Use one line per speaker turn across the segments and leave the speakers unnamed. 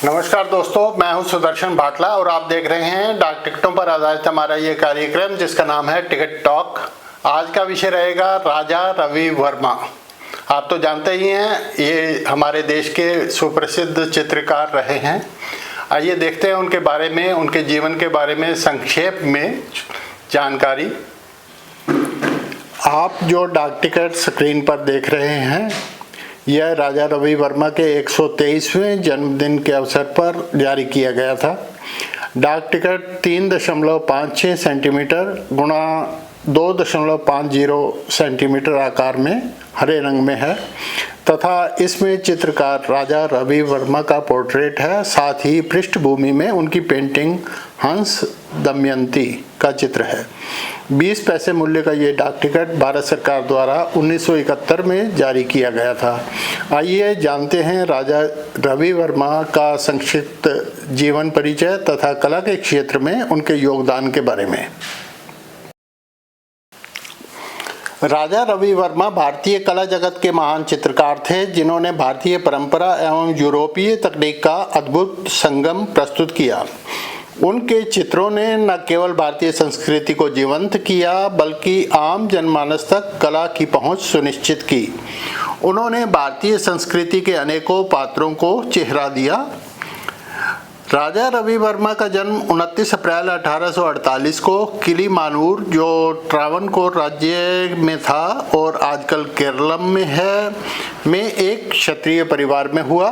नमस्कार दोस्तों, मैं हूं सुदर्शन भाटला और आप देख रहे हैं डाक टिकटों पर आधारित हमारा ये कार्यक्रम जिसका नाम है टिकट टॉक। आज का विषय रहेगा राजा रवि वर्मा। आप तो जानते ही हैं, ये हमारे देश के सुप्रसिद्ध चित्रकार रहे हैं। आइए देखते हैं उनके बारे में, उनके जीवन के बारे में संक्षेप में जानकारी। आप जो डाक टिकट स्क्रीन पर देख रहे हैं, यह राजा रवि वर्मा के 123वें जन्मदिन के अवसर पर जारी किया गया था। डाक टिकट 3.56 सेंटीमीटर गुणा 2.50 सेंटीमीटर आकार में हरे रंग में है तथा इसमें चित्रकार राजा रवि वर्मा का पोर्ट्रेट है। साथ ही पृष्ठभूमि में उनकी पेंटिंग हंस दमयंती का चित्र है। 20 पैसे मूल्य का ये डाक टिकट भारत सरकार द्वारा 1971 में जारी किया गया था। आइए जानते हैं राजा रवि वर्मा का संक्षिप्त जीवन परिचय तथा कला के क्षेत्र में उनके योगदान के बारे में। राजा रवि वर्मा भारतीय कला जगत के महान चित्रकार थे, जिन्होंने भारतीय परंपरा एवं यूरोपीय तकनीक का अद्भुत संगम प्रस्तुत किया। उनके चित्रों ने न केवल भारतीय संस्कृति को जीवंत किया बल्कि आम जनमानस तक कला की पहुंच सुनिश्चित की। उन्होंने भारतीय संस्कृति के अनेकों पात्रों को चेहरा दिया। राजा रवि वर्मा का जन्म 29 अप्रैल 1848 को किलीमानूर, जो ट्रावनकोर राज्य में था और आजकल केरलम में है, में एक क्षत्रिय परिवार में हुआ।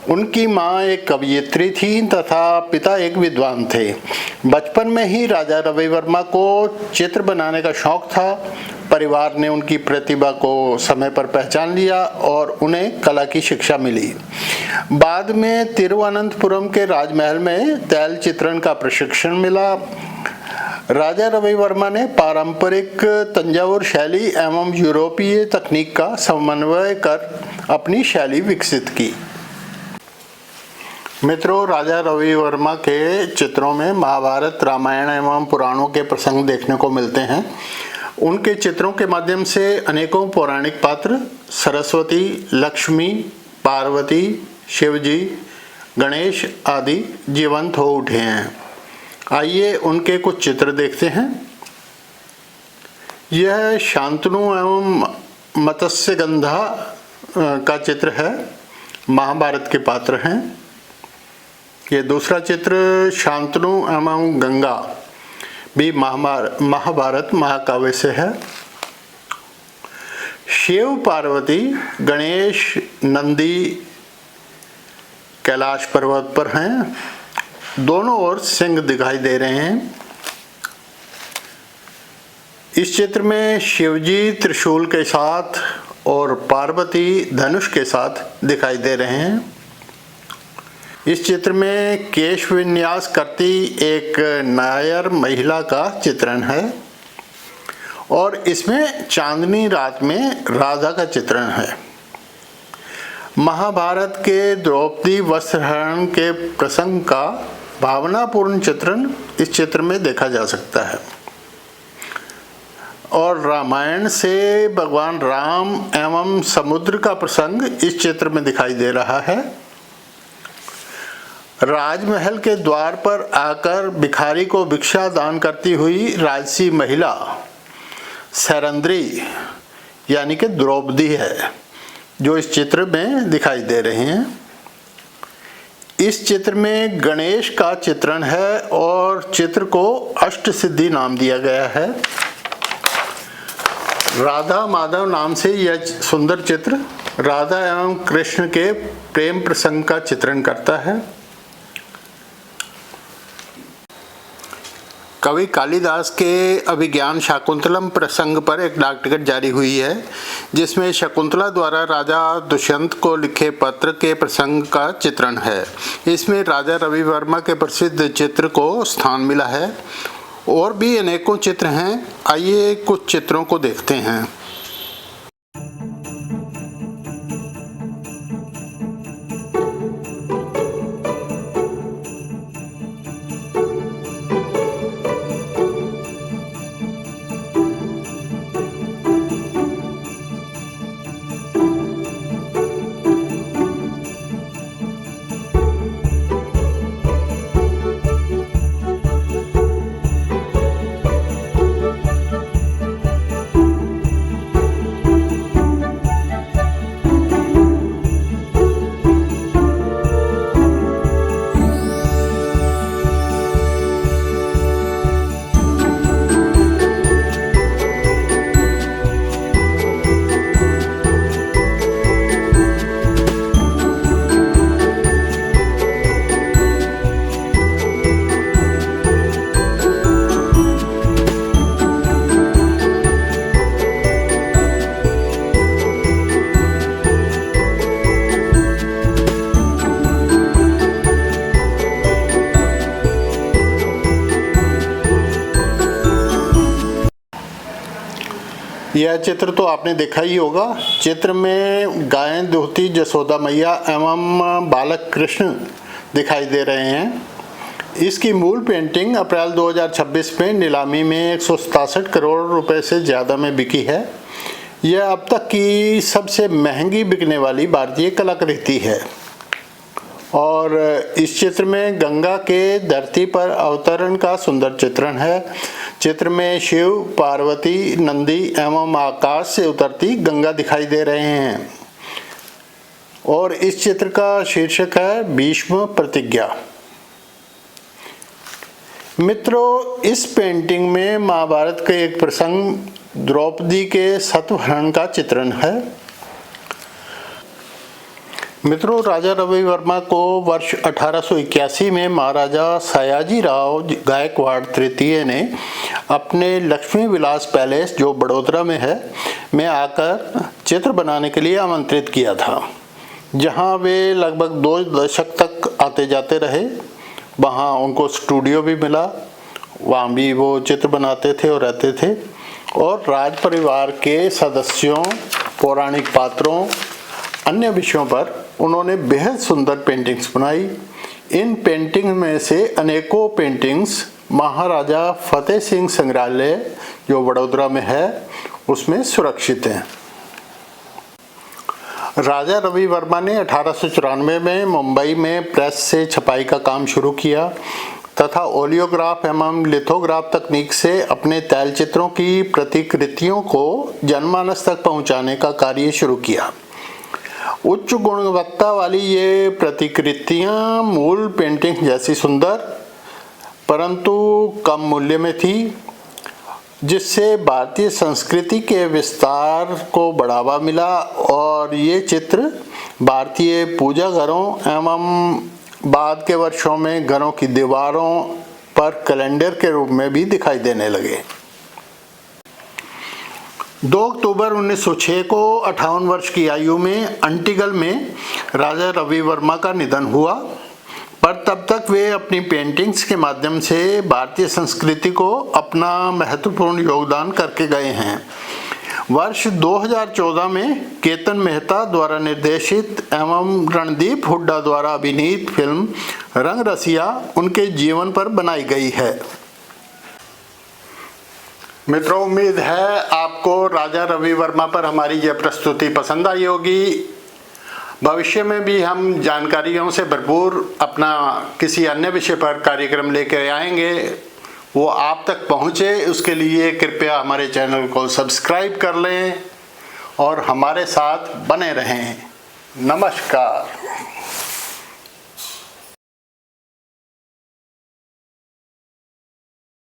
उनकी मां एक कवयित्री थी तथा पिता एक विद्वान थे। बचपन में ही राजा रवि वर्मा को चित्र बनाने का शौक था। परिवार ने उनकी प्रतिभा को समय पर पहचान लिया और उन्हें कला की शिक्षा मिली। बाद में तिरुवनंतपुरम के राजमहल में तैल चित्रण का प्रशिक्षण मिला। राजा रवि वर्मा ने पारंपरिक तंजावुर शैली एवं यूरोपीय तकनीक का समन्वय कर अपनी शैली विकसित की। मित्रों, राजा रवि वर्मा के चित्रों में महाभारत, रामायण एवं पुराणों के प्रसंग देखने को मिलते हैं। उनके चित्रों के माध्यम से अनेकों पौराणिक पात्र सरस्वती, लक्ष्मी, पार्वती, शिवजी, गणेश आदि जीवंत हो उठे हैं। आइए उनके कुछ चित्र देखते हैं। यह शांतनु एवं मत्स्यगंधा का चित्र है, महाभारत के पात्र हैं। ये दूसरा चित्र शांतनु एवं गंगा भी महाभारत महाकाव्य से है। शिव पार्वती, गणेश, नंदी कैलाश पर्वत पर हैं। दोनों ओर सिंह दिखाई दे रहे हैं। इस चित्र में शिवजी त्रिशूल के साथ और पार्वती धनुष के साथ दिखाई दे रहे हैं। इस चित्र में केश विन्यास करती एक नायर महिला का चित्रण है और इसमें चांदनी रात में राधा का चित्रण है। महाभारत के द्रौपदी वस्त्रहरण के प्रसंग का भावनापूर्ण चित्रण इस चित्र में देखा जा सकता है और रामायण से भगवान राम एवं समुद्र का प्रसंग इस चित्र में दिखाई दे रहा है। राजमहल के द्वार पर आकर भिखारी को भिक्षा दान करती हुई राजसी महिला सैरंद्री यानी कि द्रौपदी है, जो इस चित्र में दिखाई दे रहे हैं। इस चित्र में गणेश का चित्रण है और चित्र को अष्ट सिद्धि नाम दिया गया है। राधा माधव नाम से यह सुंदर चित्र राधा एवं कृष्ण के प्रेम प्रसंग का चित्रण करता है। कवि कालिदास के अभिज्ञान शाकुंतलम प्रसंग पर एक डाक टिकट जारी हुई है, जिसमें शकुंतला द्वारा राजा दुष्यंत को लिखे पत्र के प्रसंग का चित्रण है। इसमें राजा रवि वर्मा के प्रसिद्ध चित्र को स्थान मिला है। और भी अनेकों चित्र हैं। आइए कुछ चित्रों को देखते हैं। यह चित्र तो आपने देखा ही होगा। चित्र में गाय दुहती जसोदा मैया एवं बालक कृष्ण दिखाई दे रहे हैं। इसकी मूल पेंटिंग अप्रैल 2026 में नीलामी में 167 करोड़ रुपए से ज़्यादा में बिकी है। यह अब तक की सबसे महंगी बिकने वाली भारतीय कलाकृति है। और इस चित्र में गंगा के धरती पर अवतरण का सुंदर चित्रण है। चित्र में शिव, पार्वती, नंदी एवं आकाश से उतरती गंगा दिखाई दे रहे हैं। और इस चित्र का शीर्षक है भीष्म प्रतिज्ञा। मित्रों, इस पेंटिंग में महाभारत के एक प्रसंग द्रौपदी के सत्वहरण का चित्रण है। मित्रों, राजा रवि वर्मा को वर्ष 1881 में महाराजा सयाजी राव गायकवाड़ तृतीय ने अपने लक्ष्मी विलास पैलेस, जो बड़ौदा में है, में आकर चित्र बनाने के लिए आमंत्रित किया था, जहां वे लगभग 2 दशक तक आते जाते रहे। वहाँ उनको स्टूडियो भी मिला, वहाँ भी वो चित्र बनाते थे और रहते थे। और राज परिवार के सदस्यों, पौराणिक पात्रों, अन्य विषयों पर उन्होंने बेहद सुंदर पेंटिंग्स बनाई। इन पेंटिंग में से अनेकों पेंटिंग्स महाराजा फतेह सिंह संग्रहालय, जो वडोदरा में है, उसमें सुरक्षित हैं। राजा रवि वर्मा ने 1894 में मुंबई में प्रेस से छपाई का काम शुरू किया तथा ओलियोग्राफ एवं लिथोग्राफ तकनीक से अपने तैलचित्रों की प्रतिकृतियों को जनमानस तक पहुंचाने का कार्य शुरू किया। उच्च गुणवत्ता वाली ये प्रतिकृतियां मूल पेंटिंग जैसी सुंदर परंतु कम मूल्य में थी, जिससे भारतीय संस्कृति के विस्तार को बढ़ावा मिला। और ये चित्र भारतीय पूजा घरों एवं बाद के वर्षों में घरों की दीवारों पर कैलेंडर के रूप में भी दिखाई देने लगे। 2 अक्टूबर 1906 को 58 वर्ष की आयु में अंटिगल में राजा रवि वर्मा का निधन हुआ, पर तब तक वे अपनी पेंटिंग्स के माध्यम से भारतीय संस्कृति को अपना महत्वपूर्ण योगदान करके गए हैं। वर्ष 2014 में केतन मेहता द्वारा निर्देशित एवं रणदीप हुड्डा द्वारा अभिनीत फिल्म रंग रसिया उनके जीवन पर बनाई गई है। मित्रों, उम्मीद है आपको राजा रवि वर्मा पर हमारी यह प्रस्तुति पसंद आई होगी। भविष्य में भी हम जानकारियों से भरपूर अपना किसी अन्य विषय पर कार्यक्रम लेकर आएंगे। वो आप तक पहुँचे, उसके लिए कृपया हमारे चैनल को सब्सक्राइब कर लें और हमारे साथ बने रहें। नमस्कार।